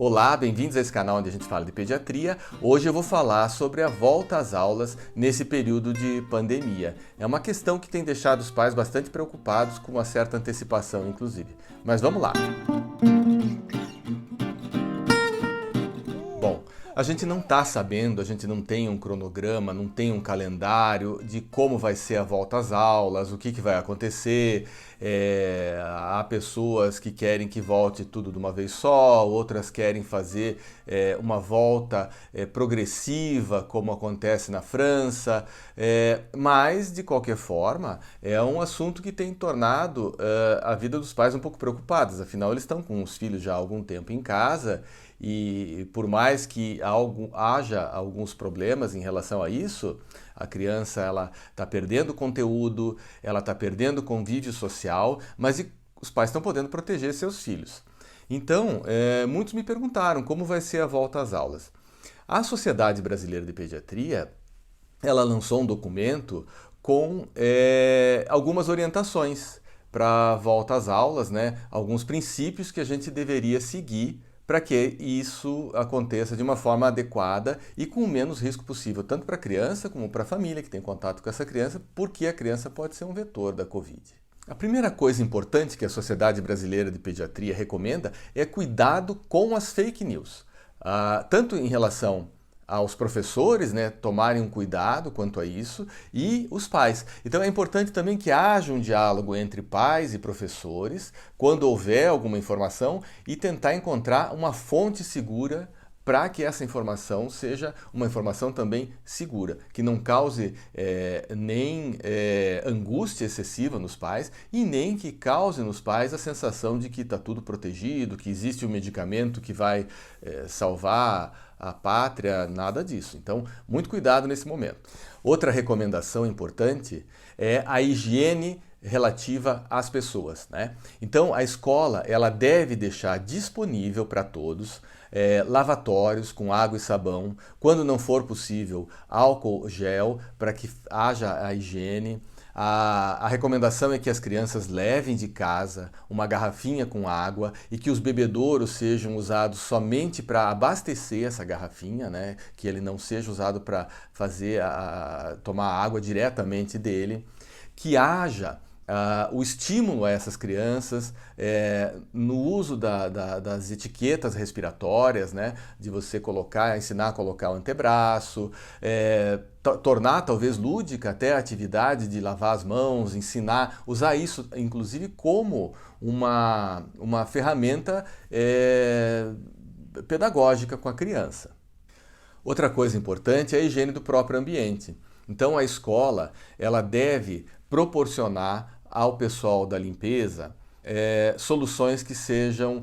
Olá, bem-vindos a esse canal onde a gente fala de pediatria. Hoje eu vou falar sobre a volta às aulas nesse período de pandemia. É uma questão que tem deixado os pais bastante preocupados, com uma certa antecipação, inclusive. Mas vamos lá! Bom, a gente não está sabendo, a gente não tem um cronograma, não tem um calendário de como vai ser a volta às aulas, o que vai acontecer. Há pessoas que querem que volte tudo de uma vez só, outras querem fazer uma volta progressiva, como acontece na França, mas, de qualquer forma, é um assunto que tem tornado a vida dos pais um pouco preocupados. Afinal, eles estão com os filhos já há algum tempo em casa e, por mais que haja alguns problemas em relação a isso, a criança ela está perdendo conteúdo, ela está perdendo convívio social, mas os pais estão podendo proteger seus filhos. Então, muitos me perguntaram como vai ser a volta às aulas. A Sociedade Brasileira de Pediatria, ela lançou um documento com algumas orientações para a volta às aulas, né? Alguns princípios que a gente deveria seguir para que isso aconteça de uma forma adequada e com o menos risco possível, tanto para a criança como para a família que tem contato com essa criança, porque a criança pode ser um vetor da Covid. A primeira coisa importante que a Sociedade Brasileira de Pediatria recomenda é cuidado com as fake news, tanto em relação aos professores, né, tomarem um cuidado quanto a isso, e os pais. Então é importante também que haja um diálogo entre pais e professores, quando houver alguma informação, e tentar encontrar uma fonte segura para que essa informação seja uma informação também segura, que não cause nem angústia excessiva nos pais e nem que cause nos pais a sensação de que está tudo protegido, que existe um medicamento que vai salvar a pátria, nada disso. Então, muito cuidado nesse momento. Outra recomendação importante é a higiene relativa às pessoas, né? Então, a escola ela deve deixar disponível para todos lavatórios com água e sabão, quando não for possível, álcool gel, para que haja a higiene. A recomendação é que as crianças levem de casa uma garrafinha com água e que os bebedouros sejam usados somente para abastecer essa garrafinha, né? Que ele não seja usado para tomar água diretamente dele. Que haja o estímulo a essas crianças no uso das etiquetas respiratórias, né? De você ensinar a colocar o antebraço, tornar talvez lúdica até a atividade de lavar as mãos, usar isso inclusive como uma ferramenta pedagógica com a criança. Outra coisa importante é a higiene do próprio ambiente. Então a escola ela deve proporcionar ao pessoal da limpeza soluções que sejam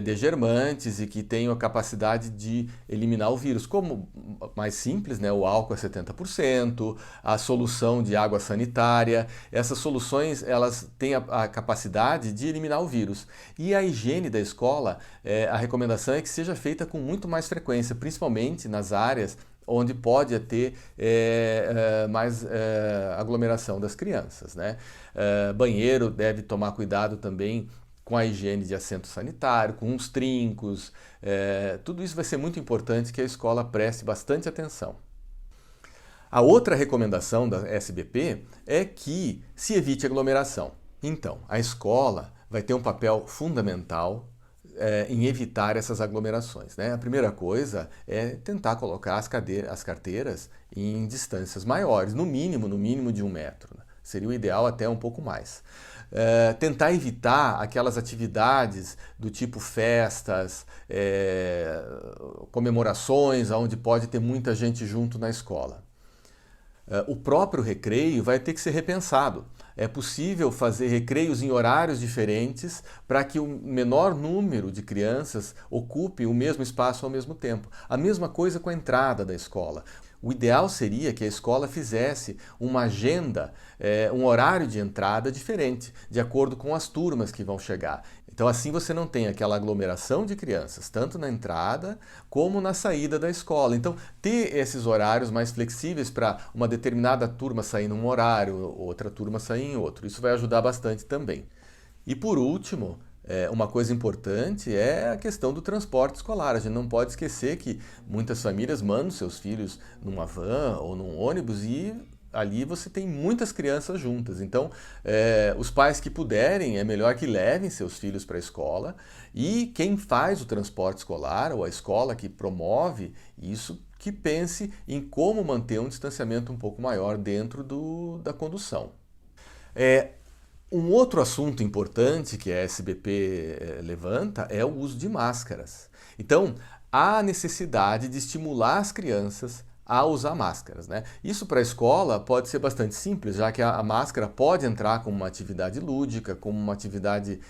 degermantes e que tenham a capacidade de eliminar o vírus, como mais simples, né, o álcool a 70%, a solução de água sanitária. Essas soluções elas têm a capacidade de eliminar o vírus. E a higiene da escola, a recomendação é que seja feita com muito mais frequência, principalmente nas áreas onde pode ter mais aglomeração das crianças, né? Banheiro deve tomar cuidado também com a higiene de assento sanitário, com os trincos. Tudo isso vai ser muito importante que a escola preste bastante atenção. A outra recomendação da SBP é que se evite aglomeração. Então, a escola vai ter um papel fundamental em evitar essas aglomerações, né? A primeira coisa é tentar colocar as carteiras em distâncias maiores, no mínimo de 1 metro, né? Seria o ideal até um pouco mais. Tentar evitar aquelas atividades do tipo festas, comemorações, onde pode ter muita gente junto na escola. O próprio recreio vai ter que ser repensado. É possível fazer recreios em horários diferentes para que o menor número de crianças ocupe o mesmo espaço ao mesmo tempo. A mesma coisa com a entrada da escola. O ideal seria que a escola fizesse uma agenda, um horário de entrada diferente, de acordo com as turmas que vão chegar. Então assim você não tem aquela aglomeração de crianças, tanto na entrada como na saída da escola. Então ter esses horários mais flexíveis para uma determinada turma sair num horário, outra turma sair em outro. Isso vai ajudar bastante também. E por último, Uma coisa importante é a questão do transporte escolar. A gente não pode esquecer que muitas famílias mandam seus filhos numa van ou num ônibus e ali você tem muitas crianças juntas. Então, os pais que puderem, é melhor que levem seus filhos para a escola, e quem faz o transporte escolar ou a escola que promove isso, que pense em como manter um distanciamento um pouco maior dentro da condução. Um outro assunto importante que a SBP levanta é o uso de máscaras. Então, há necessidade de estimular as crianças a usar máscaras, né? Isso para a escola pode ser bastante simples, já que a máscara pode entrar como uma atividade lúdica, como uma atividade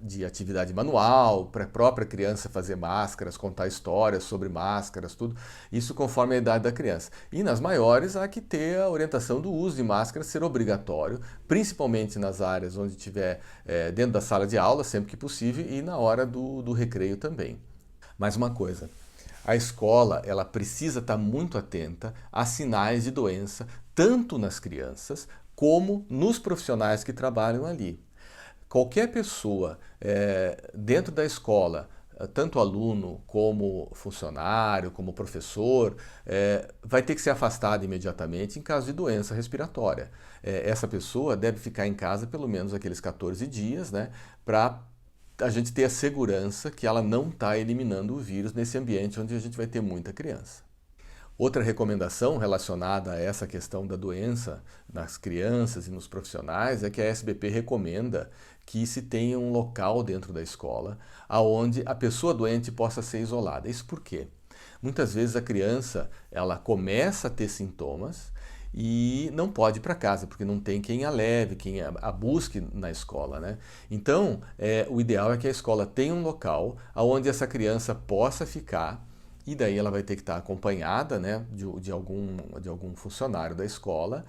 de atividade manual, para a própria criança fazer máscaras, contar histórias sobre máscaras, tudo. Isso conforme a idade da criança. E nas maiores há que ter a orientação do uso de máscaras ser obrigatório, principalmente nas áreas onde estiver dentro da sala de aula, sempre que possível, e na hora do recreio também. Mais uma coisa. A escola, ela precisa estar muito atenta a sinais de doença, tanto nas crianças como nos profissionais que trabalham ali. Qualquer pessoa dentro da escola, tanto aluno como funcionário, como professor, vai ter que ser afastado imediatamente em caso de doença respiratória. Essa pessoa deve ficar em casa pelo menos aqueles 14 dias, né, para a gente ter a segurança que ela não está eliminando o vírus nesse ambiente onde a gente vai ter muita criança. Outra recomendação relacionada a essa questão da doença nas crianças e nos profissionais é que a SBP recomenda que se tenha um local dentro da escola onde a pessoa doente possa ser isolada. Isso por quê? Muitas vezes a criança ela começa a ter sintomas e não pode ir para casa, porque não tem quem a leve, quem a busque na escola, né? Então, o ideal é que a escola tenha um local onde essa criança possa ficar, e daí ela vai ter que estar acompanhada, né, de algum funcionário da escola,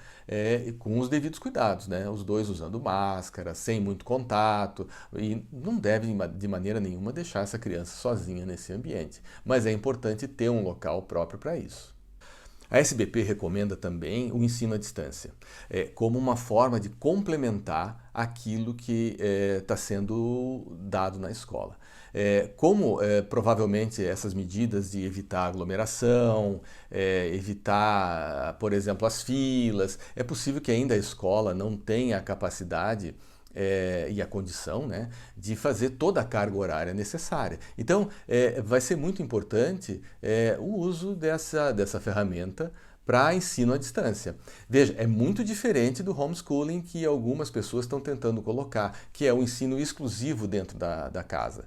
com os devidos cuidados, né? Os dois usando máscara, sem muito contato, e não deve de maneira nenhuma deixar essa criança sozinha nesse ambiente. Mas é importante ter um local próprio para isso. A SBP recomenda também o ensino à distância, como uma forma de complementar aquilo que está sendo dado na escola. Como provavelmente essas medidas de evitar aglomeração, evitar, por exemplo, as filas, é possível que ainda a escola não tenha a capacidade e a condição, né, de fazer toda a carga horária necessária. Então, vai ser muito importante o uso dessa ferramenta para ensino à distância. Veja, é muito diferente do homeschooling que algumas pessoas estão tentando colocar, que é o ensino exclusivo dentro da casa.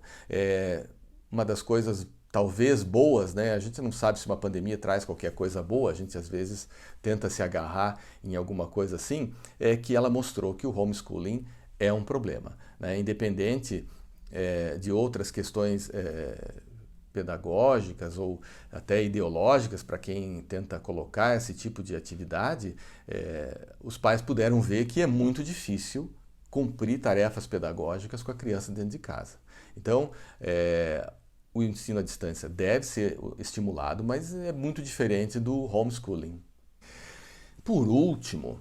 Uma das coisas talvez boas, né? A gente não sabe se uma pandemia traz qualquer coisa boa, a gente às vezes tenta se agarrar em alguma coisa assim, é que ela mostrou que o homeschooling é um problema, né? Independente de outras questões pedagógicas ou até ideológicas para quem tenta colocar esse tipo de atividade, os pais puderam ver que é muito difícil cumprir tarefas pedagógicas com a criança dentro de casa. Então, o ensino à distância deve ser estimulado, mas é muito diferente do homeschooling. Por último,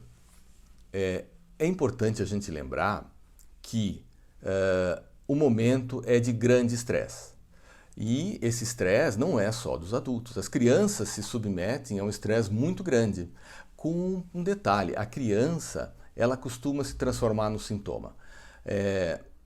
é importante a gente lembrar que o momento é de grande estresse. E esse estresse não é só dos adultos. As crianças se submetem a um estresse muito grande. Com um detalhe, a criança ela costuma se transformar no sintoma.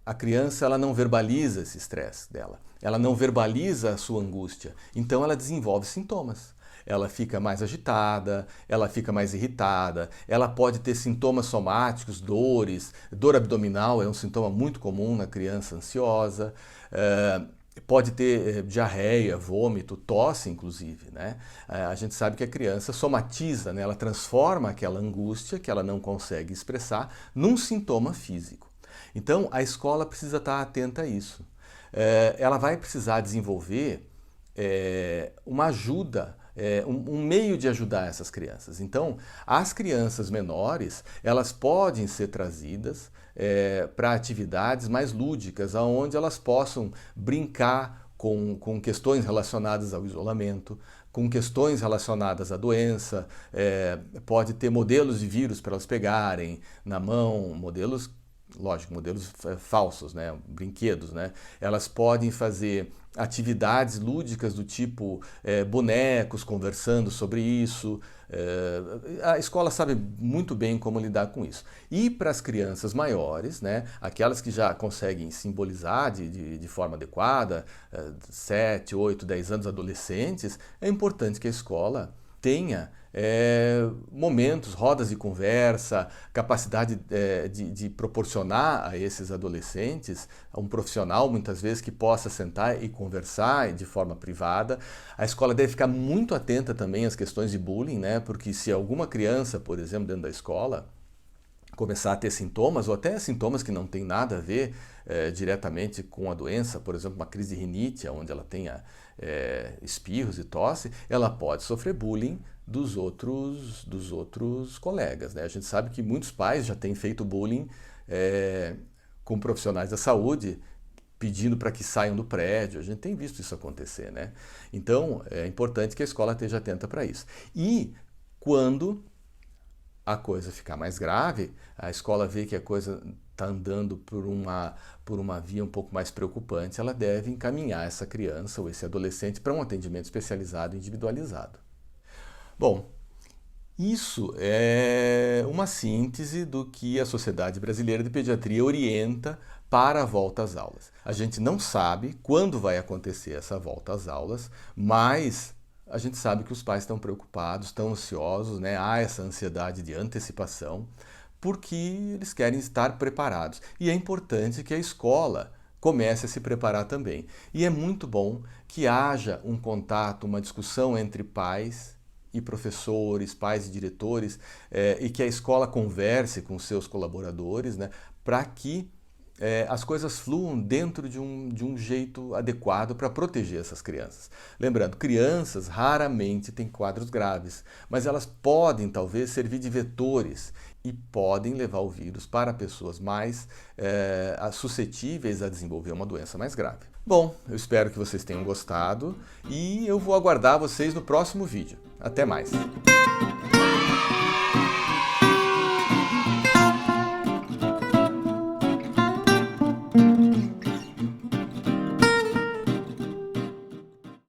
A criança ela não verbaliza esse estresse dela. Ela não verbaliza a sua angústia. Então ela desenvolve sintomas. Ela fica mais agitada, ela fica mais irritada, ela pode ter sintomas somáticos, dores, dor abdominal é um sintoma muito comum na criança ansiosa, pode ter diarreia, vômito, tosse inclusive, né? A gente sabe que a criança somatiza, né? Ela transforma aquela angústia que ela não consegue expressar num sintoma físico. Então a escola precisa estar atenta a isso. Ela vai precisar desenvolver uma ajuda, um meio de ajudar essas crianças. Então, as crianças menores, elas podem ser trazidas para atividades mais lúdicas, onde elas possam brincar com questões relacionadas ao isolamento, com questões relacionadas à doença, pode ter modelos de vírus para elas pegarem na mão, modelos lógico, modelos falsos, né? Brinquedos, né? Elas podem fazer atividades lúdicas do tipo bonecos conversando sobre isso. A escola sabe muito bem como lidar com isso. E para as crianças maiores, né, aquelas que já conseguem simbolizar de forma adequada, 7, 8, 10 anos, adolescentes, é importante que a escola tenha momentos, rodas de conversa, capacidade de proporcionar a esses adolescentes um profissional, muitas vezes, que possa sentar e conversar de forma privada. A escola deve ficar muito atenta também às questões de bullying, né? Porque se alguma criança, por exemplo, dentro da escola, começar a ter sintomas, ou até sintomas que não tem nada a ver diretamente com a doença, por exemplo, uma crise de rinite, onde ela tenha espirros e tosse, ela pode sofrer bullying dos outros colegas, né? A gente sabe que muitos pais já têm feito bullying com profissionais da saúde, pedindo para que saiam do prédio. A gente tem visto isso acontecer, né? Então, é importante que a escola esteja atenta para isso. E quando a coisa ficar mais grave, a escola vê que a coisa está andando por uma via um pouco mais preocupante, ela deve encaminhar essa criança ou esse adolescente para um atendimento especializado e individualizado. Bom, isso é uma síntese do que a Sociedade Brasileira de Pediatria orienta para a volta às aulas. A gente não sabe quando vai acontecer essa volta às aulas, mas a gente sabe que os pais estão preocupados, estão ansiosos, né? Há essa ansiedade de antecipação, porque eles querem estar preparados. E é importante que a escola comece a se preparar também. E é muito bom que haja um contato, uma discussão entre pais e professores, pais e diretores, e que a escola converse com seus colaboradores, né, para que as coisas fluam dentro de um jeito adequado para proteger essas crianças. Lembrando, crianças raramente têm quadros graves, mas elas podem talvez servir de vetores e podem levar o vírus para pessoas mais suscetíveis a desenvolver uma doença mais grave. Bom, eu espero que vocês tenham gostado e eu vou aguardar vocês no próximo vídeo. Até mais!